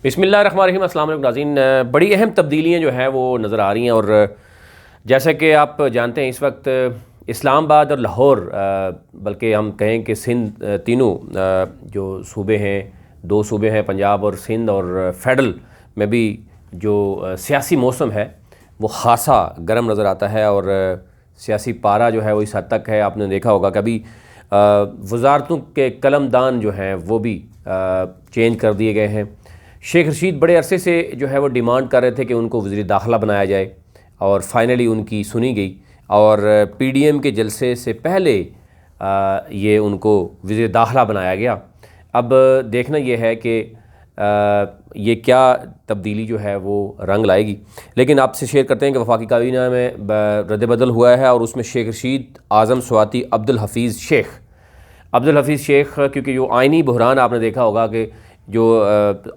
बिस्मिल्लाहिर्रहमानिर्रहीम। अस्सलाम वालेकुम नाज़रीन। बड़ी अहम तब्दीलियाँ जो हैं वो नज़र आ रही हैं और जैसा कि आप जानते हैं इस वक्त इस्लामाबाद और लाहौर बल्कि हम कहें कि सिंध तीनों जो सूबे हैं, दो सूबे हैं पंजाब और सिंध और फेडरल में भी जो सियासी मौसम है वो ख़ासा गर्म नज़र आता है और सियासी पारा जो है वो इस हद तक है, आपने देखा होगा कि अभी वज़ारतों के कलमदान जो हैं वो भी चेंज कर दिए गए हैं। शेख रशीद बड़े अरसे से जो है वो डिमांड कर रहे थे कि उनको वज़ीर दाखिला बनाया जाए और फाइनली उनकी सुनी गई और PDM के जलसे से पहले ये उनको वज़ीर दाखिला बनाया गया। अब देखना ये है कि ये क्या तब्दीली जो है वो रंग लाएगी। लेकिन आपसे शेयर करते हैं कि वफाकी काबीना में रद्द-ए-बदल हुआ है और उसमें शेख रशीद, आज़म स्वाति, अब्दुल हफीज़ शेख क्योंकि जो आइनी बहरान आपने देखा होगा कि जो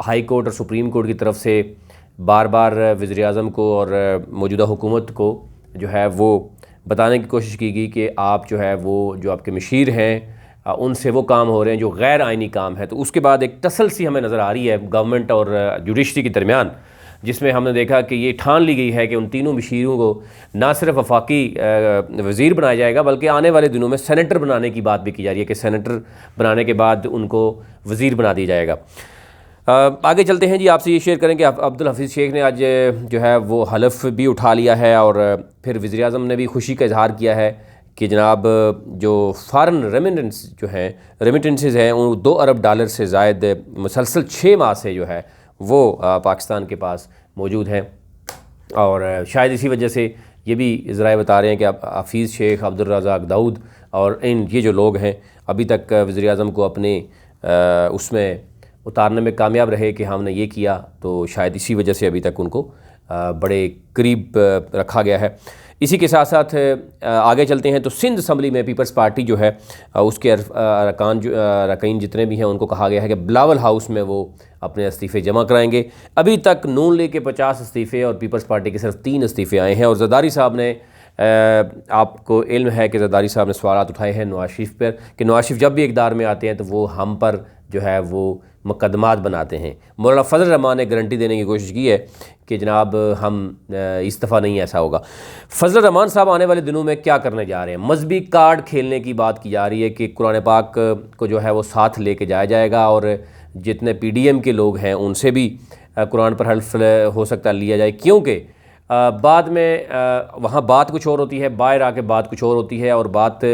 हाई कोर्ट और सुप्रीम कोर्ट की तरफ से बार बार वज़ीर आज़म को और मौजूदा हुकूमत को जो है वो बताने की कोशिश की गई कि आप जो है वो जो आपके मशीर हैं उनसे वो काम हो रहे हैं जो गैर आइनी काम है। तो उसके बाद एक टसल सी हमें नज़र आ रही है गवर्नमेंट और जुडिशरी के दरमियान, जिसमें हमने देखा कि ये ठान ली गई है कि उन तीनों मशीरों को ना सिर्फ वफाकी वज़ीर बनाया जाएगा बल्कि आने वाले दिनों में सेनेटर बनाने की बात भी की जा रही है कि सेनेटर बनाने के बाद उनको वज़ीर बना दिया जाएगा। आगे चलते हैं जी, आपसे ये शेयर करें कि अब्दुल हफीज़ शेख ने आज जो है वो हलफ भी उठा लिया है और फिर वज़ीर आज़म ने भी खुशी का इजहार किया है कि जनाब जो फ़ॉरेन रेमिटेंसेस हैं वो $2 अरब से ज़ायद मुसलसल 6 माह से जो है वो पाकिस्तान के पास मौजूद हैं। और शायद इसी वजह से ये भी ज़राए बता रहे हैं कि अब हफीज़ शेख, अब्दुल रज़ाक दाऊद और ये जो लोग हैं अभी तक वज़ीर आज़म को अपने उसमें उतारने में कामयाब रहे कि हमने ये किया, तो शायद इसी वजह से अभी तक उनको बड़े करीब रखा गया है। इसी के साथ साथ आगे चलते हैं तो सिंध असम्बली में पीपल्स पार्टी जो है उसके अरकान जितने भी हैं उनको कहा गया है कि बिलावल हाउस में वो अपने इस्तीफ़े जमा कराएंगे। अभी तक नून लीग के 50 इस्तीफ़े और पीपल्स पार्टी के सिर्फ 3 इस्तीफ़े आए हैं और ज़रदारी साहब ने आपको इल्म है कि ज़रदारी साहब ने सवालात उठाए हैं नवाज़ शरीफ पर कि नवाज़ शरीफ जब भी इक़्तिदार में आते हैं तो वो हम पर जो है वो मुकदमात बनाते हैं। मौलाना फजल रहमान ने गारंटी देने की कोशिश की है कि जनाब हम इस दफ़ा नहीं ऐसा होगा। फजल रहमान साहब आने वाले दिनों में क्या करने जा रहे हैं? मजहबी कार्ड खेलने की बात की जा रही है कि कुरान पाक को जो है वो साथ लेके जाया जाएगा और जितने PDM के लोग हैं उनसे भी कुरान पर हल्फ हो सकता लिया जाए, क्योंकि बाद में वहाँ बात कुछ और होती है, बाहर आके बात कुछ और होती है और बात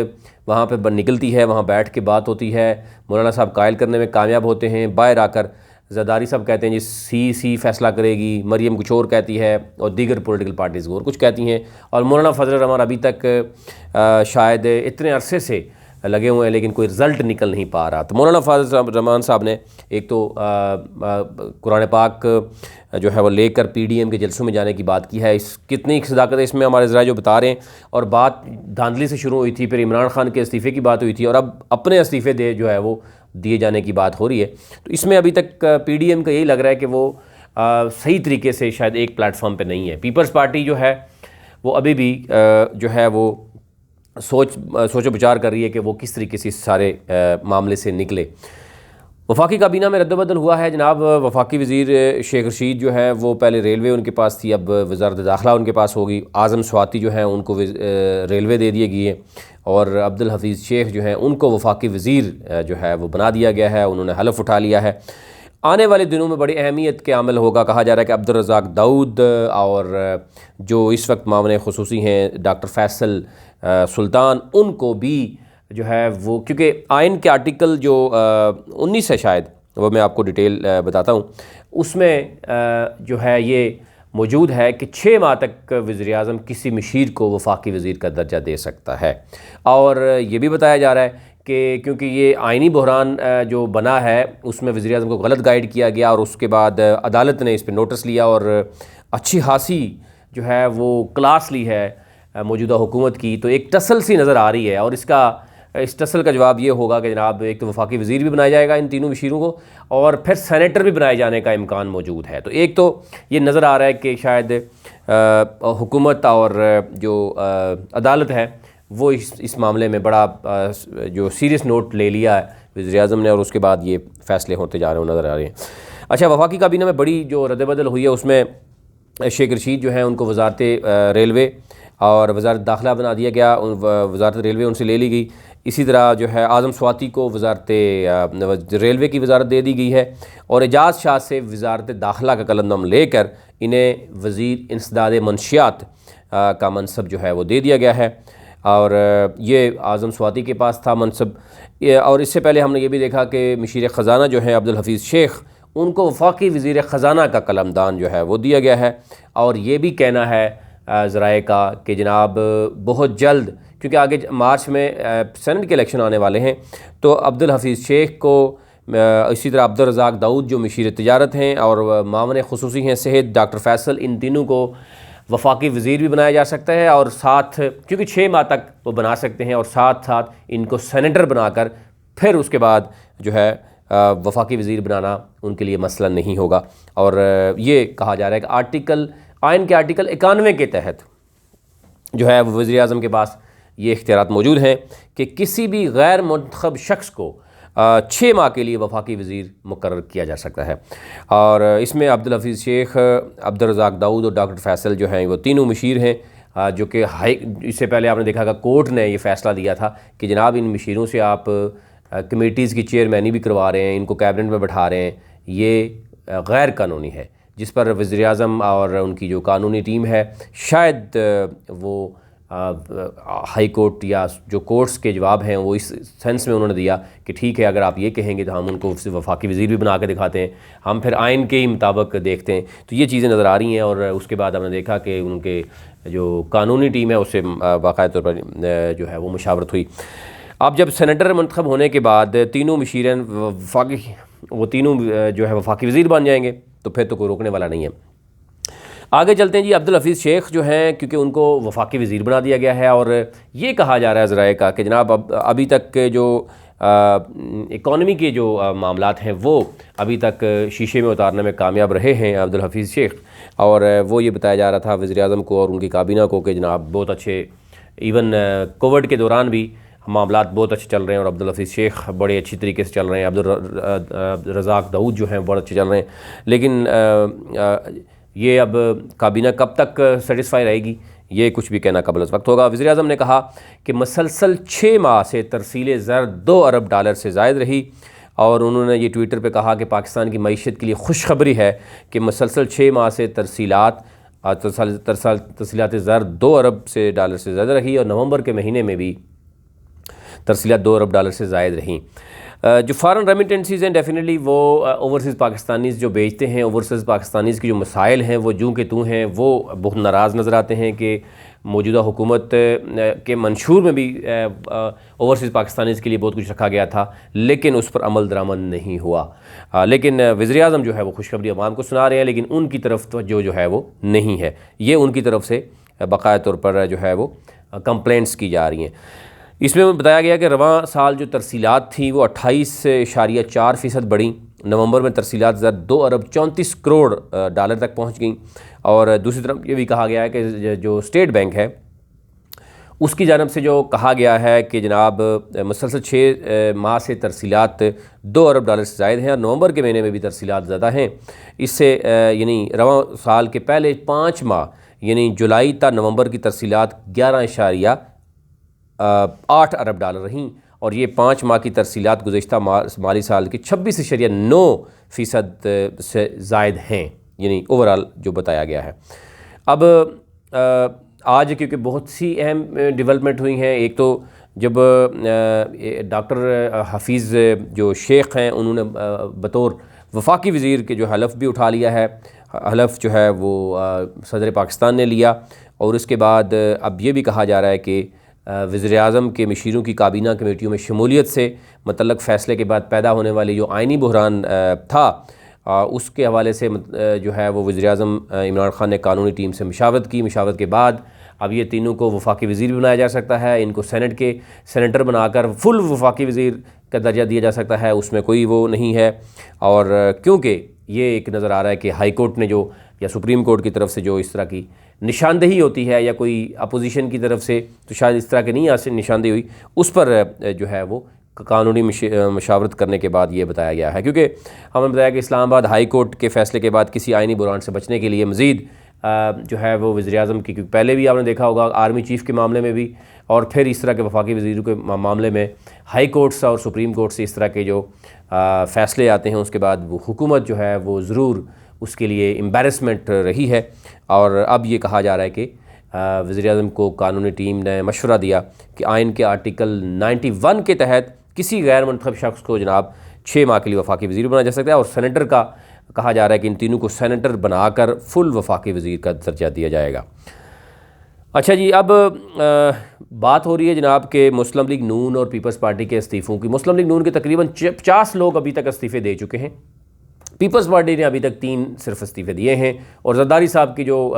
वहाँ पे निकलती है, वहाँ बैठ के बात होती है, मौलाना साहब कायल करने में कामयाब होते हैं, बाहर आकर ज़रदारी साहब कहते हैं जी सी फैसला करेगी, मरियम कुछ और कहती है और दीगर पॉलिटिकल पार्टीज़ और कुछ कहती हैं और मौलाना फजल रहमान अभी तक शायद इतने अरसे से लगे हुए हैं लेकिन कोई रिज़ल्ट निकल नहीं पा रहा। तो मौलाना फजल रहमान साहब ने एक तो कुरान पाक जो है वो लेकर PDM के जलसों में जाने की बात की है। इस कितनी सदाकत है इसमें हमारे ज़रा जो बता रहे हैं। और बात धांधली से शुरू हुई थी, फिर इमरान खान के इस्तीफ़े की बात हुई थी और अब अपने इस्तीफ़े जो है वो दिए जाने की बात हो रही है। तो इसमें अभी तक PDM का यही लग रहा है कि वो सही तरीके से शायद एक प्लेटफॉर्म पर नहीं है। पीपल्स पार्टी जो है वो अभी भी जो है वो सोचो विचार कर रही है कि वो किस तरीके से इस सारे मामले से निकले। वफाकी काबीना में रद्द-ए-बदल हुआ है जनाब। वफाकी वज़ीर शेख रशीद जो है वो पहले रेलवे उनके पास थी, अब वज़ारत दाखिला उनके पास होगी। आज़म स्वाति जो है उनको रेलवे दे दिए गई है और अब्दुल हफीज़ शेख जो हैं उनको वफाकी वज़ीर जो है वो बना दिया गया है, उन्होंने हलफ उठा लिया है। आने वाले दिनों में बड़ी अहमियत के अमल होगा। कहा जा रहा है कि अब्दुल रज़ाक दाऊद और जो इस वक्त मामले खुसूसी हैं डॉक्टर फैसल सुल्तान, उनको भी जो है वो, क्योंकि आइन के आर्टिकल जो 19 है शायद, वो मैं आपको डिटेल बताता हूँ, उसमें जो है ये मौजूद है कि 6 माह तक वज़ीर आज़म किसी मशीर को वफाकी वज़ीर का दर्जा दे सकता है। और ये भी बताया जा रहा है कि क्योंकि ये आइनी बहरान जो बना है उसमें वज़ीर आज़म को गलत गाइड किया गया और उसके बाद अदालत ने इस पर नोटिस लिया और अच्छी खासी जो है वो क्लास ली है मौजूदा हुकूमत की। तो एक टसल सी नज़र आ रही है और इस टसल का जवाब ये होगा कि जनाब एक तो वफाकी वज़ीर भी बनाया जाएगा इन तीनों मशीरों को और फिर सेनेटर भी बनाए जाने का इम्कान मौजूद है। तो एक तो ये नज़र आ रहा है कि शायद हुकूमत और जो अदालत है वो इस मामले में बड़ा जो सीरियस नोट ले लिया है वज़ीर आज़म ने और उसके बाद ये फ़ैसले होते जा रहे हैं नज़र आ रहे हैं। अच्छा, वफाकी काबीना में बड़ी जो रद्द-बदल हुई है उसमें शेख रशीद जो है उनको वजारत रेलवे और वजारत दाखिला बना दिया गया, वजारत रेलवे उनसे ले ली गई। इसी तरह जो है आज़म स्वाति को वजारत रेलवे की वजारत दे दी गई है और एजाज़ शाह से वजारत दाखिला का कलंदम लेकर इन्हें वज़ीर इंसदाद मंशियात का मनसब जो है वो दे दिया गया है। और ये आज़म स्वाति के पास था मनसब। और इससे पहले हमने ये भी देखा कि मशीर ख़ज़ाना जो है अब्दुल हफीज़ शेख, उनको वफाकी वज़ीर ख़ज़ाना का कलमदान जो है वो दिया गया है। और ये भी कहना है ज़राए का कि जनाब बहुत जल्द, क्योंकि आगे मार्च में सेनेट के इलेक्शन आने वाले हैं, तो अब्दुल हफीज़ शेख को इसी तरह अब्दुल रज़ाक दाऊद जो मशीर तिजारत हैं और मामले खुसूसी हैं सेहत डॉक्टर फैसल, इन तीनों को वफाकी वज़ीर भी बनाया जा सकता है। और साथ, क्योंकि 6 माह तक वो बना सकते हैं, और साथ साथ इनको सेनेटर बनाकर फिर उसके बाद जो है वफाकी वज़ीर बनाना उनके लिए मसला नहीं होगा। और ये कहा जा रहा है कि आइन के आर्टिकल 91 के तहत जो है वज़ीर आज़म के पास ये इख्तियारात मौजूद हैं कि किसी भी गैर मुंतखब शख्स को 6 माह के लिए वफाकी वज़ीर मुकर्रर किया जा सकता है। और इसमें अब्दुल हफीज़ शेख, अब्दुल रज़ाक दाऊद और डॉक्टर फैसल जो हैं वो तीनों मशीर हैं, जो कि इससे पहले आपने देखा कि कोर्ट ने ये फ़ैसला दिया था कि जनाब इन मशीरों से आप कमेटीज़ की चेयरमैनी भी करवा रहे हैं, इनको कैबिनेट में बैठा रहे हैं, ये गैर कानूनी है। जिस पर वज़ीर आज़म और उनकी जो कानूनी टीम है शायद वो हाई कोर्ट या जो कोर्ट्स के जवाब हैं वो इस सेंस में उन्होंने दिया कि ठीक है, अगर आप ये कहेंगे तो हम उनको वफाकी वज़ीर भी बना के दिखाते हैं, हम फिर आइन के ही मुताबिक देखते हैं। तो ये चीज़ें नज़र आ रही हैं। और उसके बाद हमने देखा कि उनके जो कानूनी टीम है उससे बाकायदा तौर पर जो है वो मुशावरत हुई। अब जब सेनेटर मंतखब होने के बाद तीनों मशीरन वो तीनों जो है वफाकी वज़ीर बन जाएंगे, तो फिर तो कोई रोकने वाला नहीं है। आगे चलते हैं जी। अब्दुल हफीज़ शेख जो हैं, क्योंकि उनको वफाकी वज़ीर बना दिया गया है और ये कहा जा रहा है ज़राए का कि जनाब अभी तक के जो इकॉनमी के जो मामलात हैं वो अभी तक शीशे में उतारने में कामयाब रहे हैं अब्दुल हफीज़ शेख। और वो ये बताया जा रहा था वज़ीर आज़म को और उनकी काबीना को कि जनाब बहुत अच्छे, इवन कोविड के दौरान भी मामलात बहुत अच्छे चल रहे हैं और अब्दुल हफीज़ शेख बड़े अच्छी तरीके से चल रहे हैं, अब्दुल रज़ाक दाऊद जो हैं बहुत अच्छे चल रहे हैं। लेकिन ये अब काबीना कब तक सेटिस्फाई रहेगी, ये कुछ भी कहना कबल वक्त होगा। वज़ीर आज़म ने कहा कि मसलसल 6 माह से तरसील ज़र $2 अरब से ज़ायद रही। और उन्होंने ये ट्विटर पे कहा कि पाकिस्तान की मईशत के लिए खुशखबरी है कि मसलसल 6 माह से तरसीलात ज़र $2 अरब से ज़्यादा रही और नवंबर के महीने में भी तरसीलात $2 अरब से ज़ायद रहीं। जो फ़ॉरेन रेमिटेंसीज़ हैं डेफिनेटली वो ओवरसीज़ पाकिस्तानीज़ जो बेचते हैं, ओवरसीज़ पाकिस्तानीज़ की जो मसाइल हैं वो जूँ के तू हैं, वो बहुत नाराज़ नज़र आते हैं कि मौजूदा हुकूमत के मंशूर में भी ओवरसीज़ पाकिस्तानीज़ के लिए बहुत कुछ रखा गया था, लेकिन उस पर अमल दरामद नहीं हुआ। लेकिन वज़ीर आज़म जो है वो खुशखबरी अवाम को सुना रहे हैं, लेकिन उनकी तरफ तो जो है वो नहीं है। ये उनकी तरफ से बाकायदा तौर पर जो है वो कंप्लेंट्स की जा रही हैं। इसमें बताया गया कि रवां साल जो तरसीलात थी वो 28.4% बढ़ी। नवंबर में तरसीलात ज़र $2 अरब 34 करोड़ तक पहुंच गई। और दूसरी तरफ ये भी कहा गया है कि जो स्टेट बैंक है उसकी जानब से जो कहा गया है कि जनाब मुसलसल 6 माह से तरसीलात $2 अरब से ज़ायद हैं और नवंबर के महीने में भी तरसीलात ज़्यादा हैं। इससे यानी रवां साल के पहले 5 माह यानी जुलाई ta नवंबर की तरसीलात $11.8 अरब रहीं और ये 5 माह की तरसीलात गुज़श्ता माली साल की 26.9% से ज़ायद हैं, यानी ओवरऑल जो बताया गया है। अब आज क्योंकि बहुत सी अहम डेवलपमेंट हुई हैं, एक तो जब डॉक्टर हफीज़ जो शेख हैं उन्होंने बतौर वफाकी वज़ीर के जो हलफ भी उठा लिया है, हलफ जो है वो सदर पाकिस्तान ने लिया। और उसके बाद अब ये भी कहा जा रहा है कि वज़ीर आज़म के मशीरों की काबीना कमेटियों में शमूलियत से मतलब फ़ैसले के बाद पैदा होने वाली जो आइनी बहरान था उसके हवाले से जो है वो वज़ीर आज़म इमरान ख़ान ने कानूनी टीम से मशावरत की। मशावरत के बाद अब ये तीनों को वफाकी वज़ीर भी बनाया जा सकता है, इनको सेनेट के सेनेटर बनाकर फुल वफाकी वज़ीर का दर्जा दिया जा सकता है, उसमें कोई वो नहीं है। और क्योंकि ये एक नज़र आ रहा है कि हाई कोर्ट ने जो या सुप्रीम कोर्ट की तरफ से जो इस तरह की निशानदेही होती है या कोई अपोजिशन की तरफ से तो शायद इस तरह की नहीं निशानदेही हुई, उस पर जो है वो कानूनी मशावरत करने के बाद ये बताया गया है, क्योंकि हमने बताया कि इस्लामाबाद हाई कोर्ट के फ़ैसले के बाद किसी आइनी बुरान से बचने के लिए मज़ीद जो है वो वज़ीर-ए-आज़म की, क्योंकि पहले भी आपने देखा होगा आर्मी चीफ़ के मामले में भी और फिर इस तरह के वफाकी वज़ीरों के मामले में हाई कोर्ट और सुप्रीम कोर्ट से इस तरह के जो फ़ैसले आते हैं, उसके बाद वो हुकूमत जो है वो ज़रूर उसके लिए एम्बैरेसमेंट रही है। और अब ये कहा जा रहा है कि वज़ीर-ए-आज़म को कानूनी टीम ने मशवरा दिया कि आइन के आर्टिकल 91 के तहत किसी गैर मुंतखब शख्स को जनाब 6 माह के लिए वफाकी वज़ीर बनाया जा सकता है, और सेनेटर का कहा जा रहा है कि इन तीनों को सेनेटर बनाकर फुल वफाकी वज़ीर का दर्जा दिया जाएगा। अच्छा जी, अब बात हो रही है जनाब के मुस्लिम लीग नून और पीपल्स पार्टी के इस्तीफ़ों की। मुस्लिम लीग नून के तकरीबन 50 लोग अभी तक इस्तीफ़े दे चुके हैं। पीपल्स पार्टी ने अभी तक 3 सिर्फ इस्तीफ़े दिए हैं, और ज़रदारी साहब की जो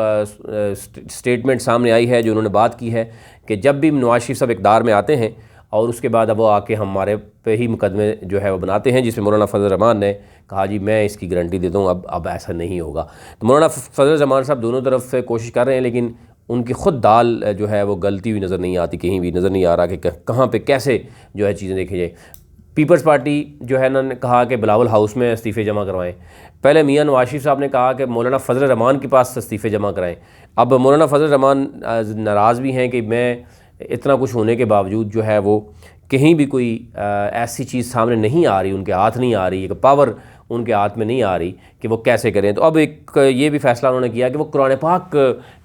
स्टेटमेंट सामने आई है, जो उन्होंने बात की है कि जब भी नवाज शरीफ साहब इक़्तिदार में आते हैं और उसके बाद अब वो आके हमारे पे ही मुकदमे जो है वो बनाते हैं, जिसमें मौलाना फजल रहमान ने कहा जी मैं इसकी गारंटी देता हूँ अब ऐसा नहीं होगा। तो मौलाना फजल रहमान साहब दोनों तरफ से कोशिश कर रहे हैं, लेकिन उनकी ख़ुद दाल जो है वो गलती हुई नज़र नहीं आती, कहीं भी नज़र नहीं आ रहा कि कहाँ पे कैसे जो है चीज़ें देखी जाए। पीपल्स पार्टी जो है उन्होंने कहा कि बिलावल हाउस में इस्तीफ़े जमा करवाएं। पहले मियां नवाज शरीफ साहब ने कहा कि मौलाना फजल रहमान के पास इस्तीफ़े जमा कराएं। अब मौलाना फजल रहमान नाराज़ भी हैं कि मैं इतना कुछ होने के बावजूद जो है वो कहीं भी कोई ऐसी चीज़ सामने नहीं आ रही, उनके हाथ नहीं आ रही, एक पावर उनके हाथ में नहीं आ रही कि वो कैसे करें। तो अब एक ये भी फ़ैसला उन्होंने किया कि वो कुरान पाक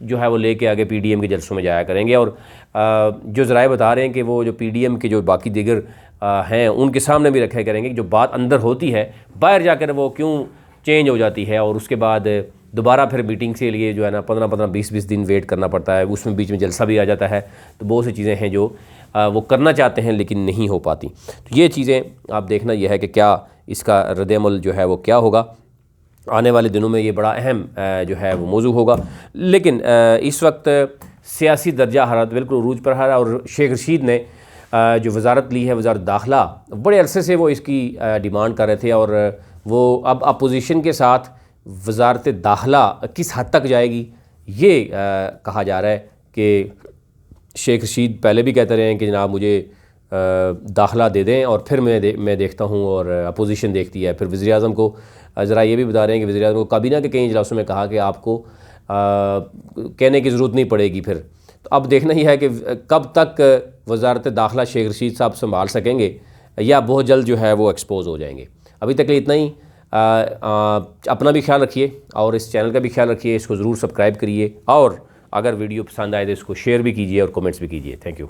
जो है वो लेके आगे PDM के जलसों में जाया करेंगे, और जो ज़राए बता रहे हैं कि वो जो PDM के जो बाकी दीगर हैं उनके सामने भी रखे करेंगे कि जो बात अंदर होती है बाहर जाकर वो क्यों चेंज हो जाती है, और उसके बाद दोबारा फिर मीटिंग के लिए जो है ना 15-15 20-20 दिन वेट करना पड़ता है, उसमें बीच में जलसा भी आ जाता है। तो बहुत सी चीज़ें हैं जो वो करना चाहते हैं लेकिन नहीं हो पाती। तो ये चीज़ें आप देखना यह है कि क्या इसका रद्द-ए-अमल जो है वो क्या होगा आने वाले दिनों में। ये बड़ा अहम जो है वो मौजू होगा। लेकिन इस वक्त सियासी दर्जा हरारत बिल्कुल अरूज पर है, और शेख रशीद ने जो वजारत ली है, वजारत दाखिला, बड़े अरसे से वो इसकी डिमांड कर रहे थे, और वो अब अपोजिशन के साथ वजारत दाखिला किस हद तक जाएगी ये कहा जा रहा है कि शेख रशीद पहले भी कहते रहे हैं कि जनाब मुझे दाखिला दे दें और फिर मैं देखता हूँ, और अपोजिशन देखती है। फिर वज़ीर-ए-आज़म को ज़रा ये भी बता रहे हैं कि वज़ीर-ए-आज़म को काबीना के कई इजलासों में कहा कि आपको कहने की ज़रूरत नहीं पड़ेगी फिर। तो अब देखना ही है कि कब तक वजारत दाखिला शेख रशीद साहब संभाल सकेंगे, या बहुत जल्द जो है वो एक्सपोज हो जाएंगे। अभी तक इतना ही। अपना भी ख्याल रखिए और इस चैनल का भी ख्याल रखिए। इसको ज़रूर सब्सक्राइब करिए, और अगर वीडियो पसंद आए तो इसको शेयर भी कीजिए और कमेंट्स भी कीजिए। Thank you.